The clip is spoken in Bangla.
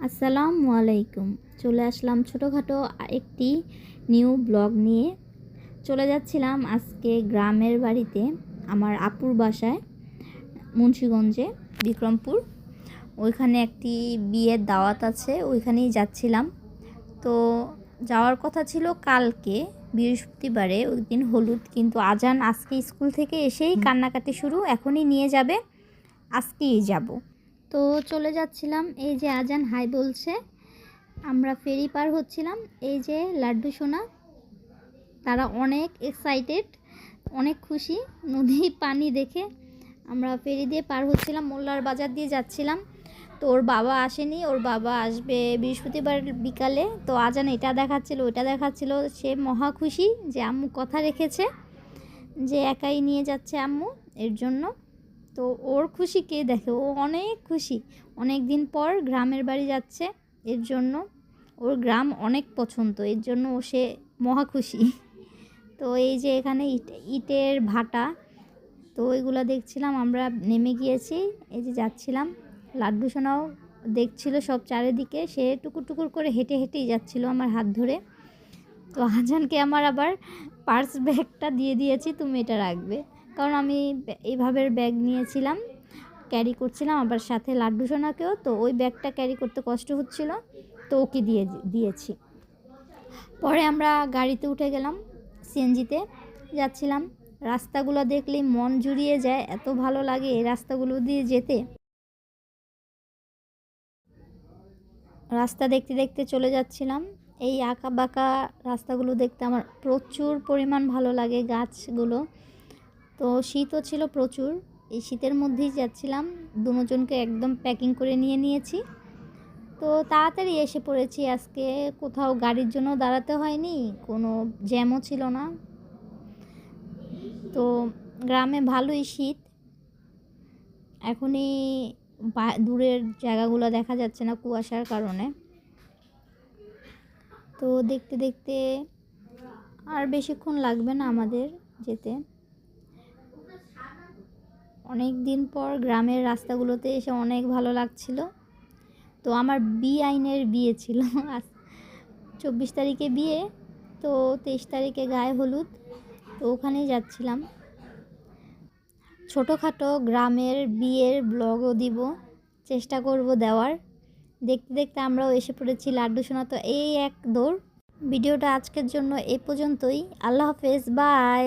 আসসালামু আলাইকুম। চলে আসলাম ছোটোখাটো একটি নিউ ব্লগ নিয়ে। চলে যাচ্ছিলাম আজকে গ্রামের বাড়িতে, আমার আপুর বাসায়, মুন্সিগঞ্জে, বিক্রমপুর। ওইখানে একটি বিয়ের দাওয়াত আছে, ওইখানেই যাচ্ছিলাম। তো যাওয়ার কথা ছিল কালকে বৃহস্পতিবারে, ওই দিন হলুদ, কিন্তু আজান আজকে স্কুল থেকে এসেই কান্নাকাটি শুরু, এখনই নিয়ে যাবে, আজকেই যাব। তো চলে যাচ্ছিলাম, এই যে আজান হাই বলছে, আমরা ফেরি পার হচ্ছিলাম। এই যে লাড্ডু সোনা, তারা অনেক এক্সাইটেড, অনেক খুশি নদী পানি দেখে। আমরা ফেরি দিয়ে পার হচ্ছিলাম, মোল্লার বাজার দিয়ে যাচ্ছিলাম। তো ওর বাবা আসেনি, ওর বাবা আসবে বৃহস্পতিবার বিকালে। তো আজান এটা দেখাচ্ছিল, ওইটা দেখাচ্ছিল, সে মহা খুশি যে আম্মু কথা রেখেছে, যে একাই নিয়ে যাচ্ছে আম্মু, এর জন্য। তো ওর খুশি কে দেখে, ও অনেক খুশি, অনেক দিন পর গ্রামের বাড়ি যাচ্ছে, এর জন্য ওর গ্রাম অনেক পছন্দ, এর জন্য ও সে মহা খুশি। তো এই যে এখানে ইটের ভাটা, তো ওইগুলো দেখছিলাম, আমরা নেমে গিয়েছি, এই যে যাচ্ছিলাম। লাড্ডু সোনাও দেখছিল সব চারিদিকে, সে টুকুর টুকুর করে হেঁটে হেঁটেই যাচ্ছিল আমার হাত ধরে। তো আজানকে আমার আবার পার্স ব্যাগটা দিয়ে দিয়েছি, তুমি এটা রাখবে, কারণ আমি এইভাবে ব্যাগ নিয়েছিলাম, ক্যারি করছিলাম, আবার সাথে লাড্ডু সোনাকেও, তো ওই ব্যাগটা ক্যারি করতে কষ্ট হচ্ছিল, তো ওকে দিয়েছি। পরে আমরা গাড়িতে উঠে গেলাম, সিএনজিতে যাচ্ছিলাম। রাস্তাগুলো দেখলেই মন জুড়িয়ে যায়, এত ভালো লাগে এই রাস্তাগুলো দিয়ে যেতে। রাস্তা দেখতে দেখতে চলে যাচ্ছিলাম। এই আঁকা বাঁকা রাস্তাগুলো দেখতে আমার প্রচুর পরিমাণ ভালো লাগে, গাছগুলো। তো শীতও ছিল প্রচুর, এই শীতের মধ্যেই যাচ্ছিলাম, দুজনকে একদম প্যাকিং করে নিয়েছি। তো তাড়াতাড়ি এসে পড়েছি আজকে, কোথাও গাড়ির জন্য দাঁড়াতে হয়নি, কোনো জ্যামও ছিল না। তো গ্রামে ভালোই শীত, এখনই দূরের জায়গাগুলো দেখা যাচ্ছে না কুয়াশার কারণে। তো দেখতে দেখতে আর বেশিক্ষণ লাগবে না আমাদের যেতে। অনেক দিন পর গ্রামের রাস্তাগুলোতে এসে অনেক ভালো লাগছিল। তো আমার আইনের বিয়ে ছিল, 24 তারিখে বিয়ে, তো 23 তারিখে গায়ে হলুদ, তো ওখানেই যাচ্ছিলাম। ছোটোখাটো গ্রামের বিয়ের ব্লগও দিব, চেষ্টা করব দেওয়ার। দেখতে দেখতে আমরাও এসে পড়েছি লাড্ডু সোনা, তো এই এক দৌড়। ভিডিওটা আজকের জন্য এ পর্যন্তই। আল্লাহ হাফেজ, বাই।